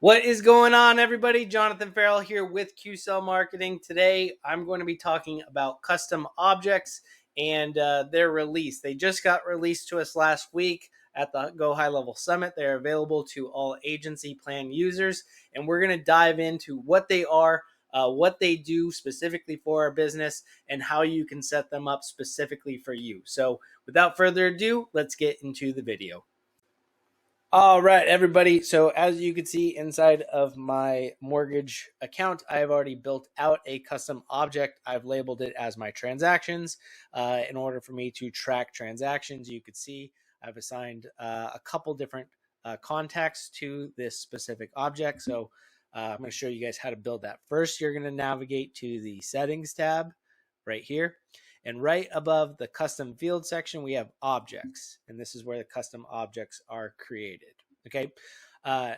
What is going on, everybody? Jonathan Ferrell here with QCell Marketing. Today, I'm going to be talking about custom objects and their release. They just got released to us last week at the GoHighLevel Summit. They're available to all agency plan users, and we're going to dive into what they are, what they do specifically for our business, and how you can set them up specifically for you. So, without further ado, let's get into the video. All right, everybody. So as you can see inside of my mortgage account, I've already built out a custom object. I've labeled it as my transactions. In order for me to track transactions, you could see I've assigned a couple different contacts to this specific object. So I'm going to show you guys how to build that. First, you're going to navigate to the settings tab right here. And right above the custom field section, we have objects. And this is where the custom objects are created. Okay.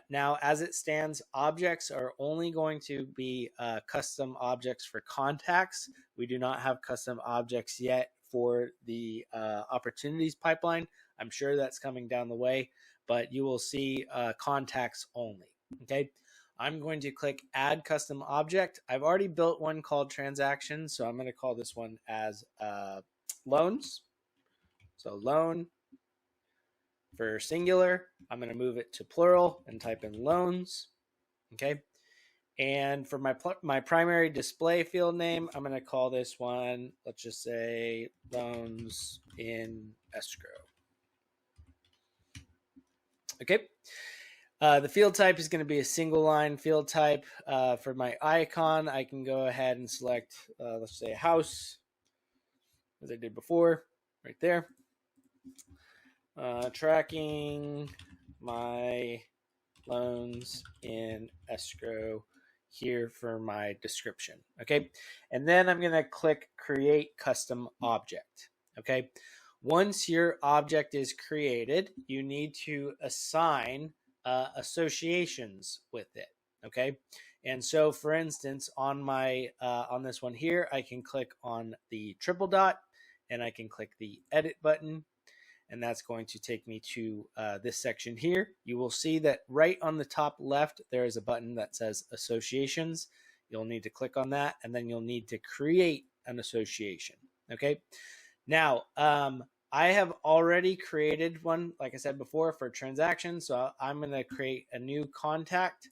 Now, as it stands, objects are only going to be custom objects for contacts. We do not have custom objects yet for the opportunities pipeline. I'm sure that's coming down the way, but you will see contacts only. Okay. I'm going to click add custom object. I've already built one called transactions, so I'm going to call this one as loans. So loan for singular. I'm going to move it to plural and type in loans. Okay. And for my primary display field name, I'm going to call this one, let's just say loans in escrow. Okay. The field type is going to be a single line field type. For my icon, I can go ahead and select, let's say, a house, as I did before, right there. Tracking my loans in escrow here for my description. Okay. And then I'm going to click create custom object. Okay. Once your object is created, you need to assign associations with it. Okay. And so for instance, on my on this one here, I can click on the triple dot and I can click the edit button, and that's going to take me to this section here. You will see that right on the top left there is a button that says associations. You'll need to click on that, and then you'll need to create an association. Okay. Now, I have already created one, like I said before, for transactions. So I'm going to create a new contact,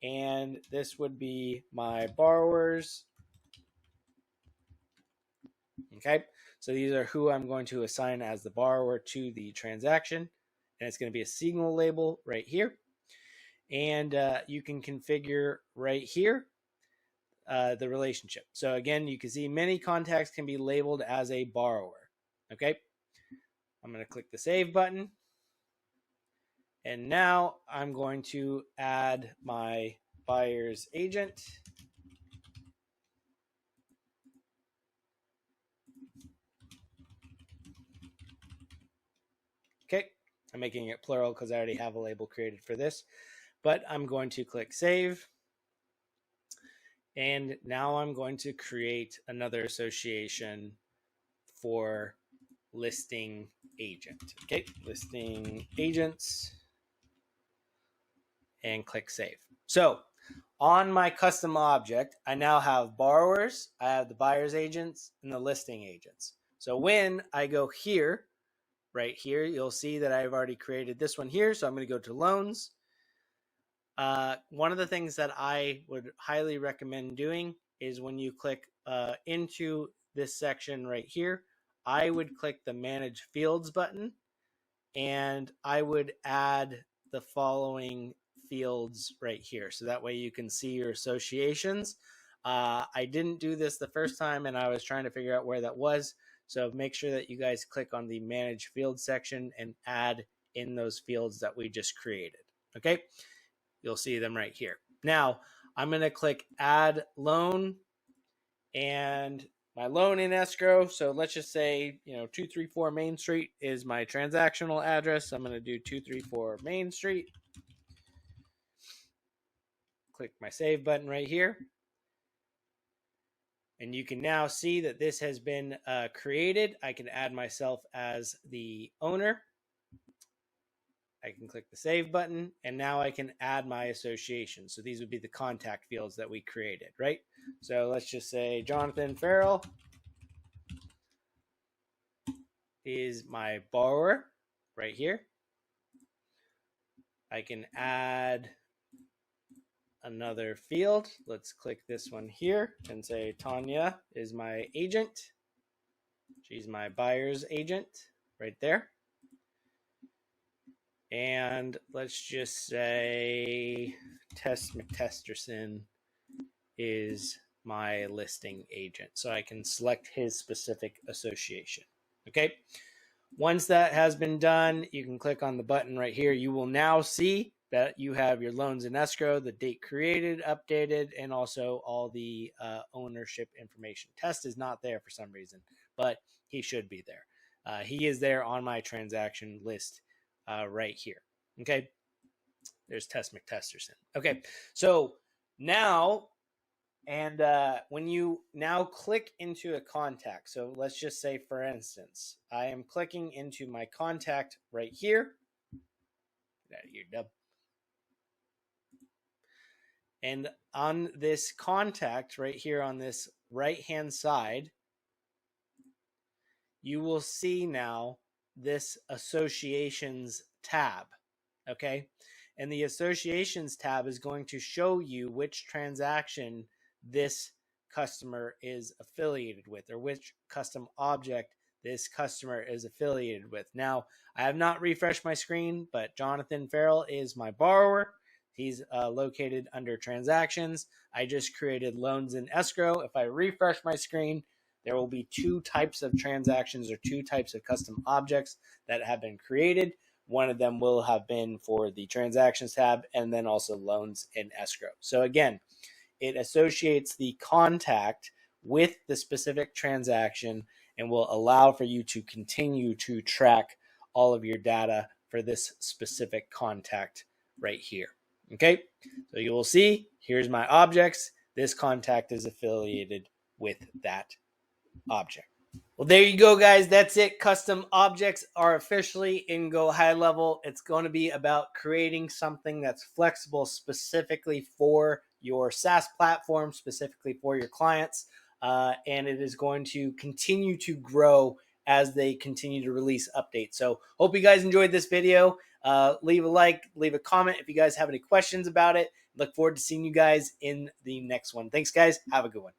and this would be my borrowers. Okay. So these are who I'm going to assign as the borrower to the transaction. And it's going to be a signal label right here. And you can configure right here the relationship. So again, you can see many contacts can be labeled as a borrower. Okay. I'm going to click the save button. And now I'm going to add my buyer's agent. Okay. I'm making it plural because I already have a label created for this, but I'm going to click save. And now I'm going to create another association for listing agent. Okay, listing agents, and click save. So on my custom object, I now have borrowers, I have the buyer's agents, and the listing agents. So when I go here, right here, you'll see that I've already created this one here. So I'm going to go to loans. One of the things that I would highly recommend doing is when you click into this section right here, I would click the manage fields button, and I would add the following fields right here. So that way you can see your associations. I didn't do this the first time, and I was trying to figure out where that was. So make sure that you guys click on the manage fields section and add in those fields that we just created. Okay. You'll see them right here. Now I'm going to click add loan, and my loan in escrow. So let's just say, 234 Main Street is my transactional address. I'm going to do 234 Main Street. Click my save button right here. And you can now see that this has been created. I can add myself as the owner. I can click the save button, and now I can add my association. So these would be the contact fields that we created, right? So let's just say Jonathan Ferrell is my borrower right here. I can add another field. Let's click this one here and say Tanya is my agent. She's my buyer's agent right there. And let's just say Tess McTesterson is my listing agent. So I can select his specific association. Okay. Once that has been done, you can click on the button right here. You will now see that you have your loans in escrow, the date created, updated, and also all the ownership information. Test is not there for some reason, but he should be there. He is there on my transaction list right here. Okay. There's Tess McTesterson. Okay. So now, and when you now click into a contact, so let's just say, for instance, I am clicking into my contact right here. Get out of here, Dub. And on this contact right here on this right-hand side, you will see now this associations tab, okay? And the associations tab is going to show you which transaction this customer is affiliated with, or which custom object this customer is affiliated with. Now, I have not refreshed my screen, but Jonathan Ferrell is my borrower. He's located under transactions. I just created loans in escrow. If I refresh my screen, there will be two types of transactions or two types of custom objects that have been created. One of them will have been for the transactions tab, and then also loans in escrow. So again, it associates the contact with the specific transaction and will allow for you to continue to track all of your data for this specific contact right here. Okay, so you will see, here's my objects. This contact is affiliated with that object. Well, there you go, guys. That's it. Custom objects are officially in GoHighLevel. It's going to be about creating something that's flexible specifically for your SaaS platform, specifically for your clients. And it is going to continue to grow as they continue to release updates. So hope you guys enjoyed this video. Leave a like, leave a comment if you guys have any questions about it. Look forward to seeing you guys in the next one. Thanks, guys. Have a good one.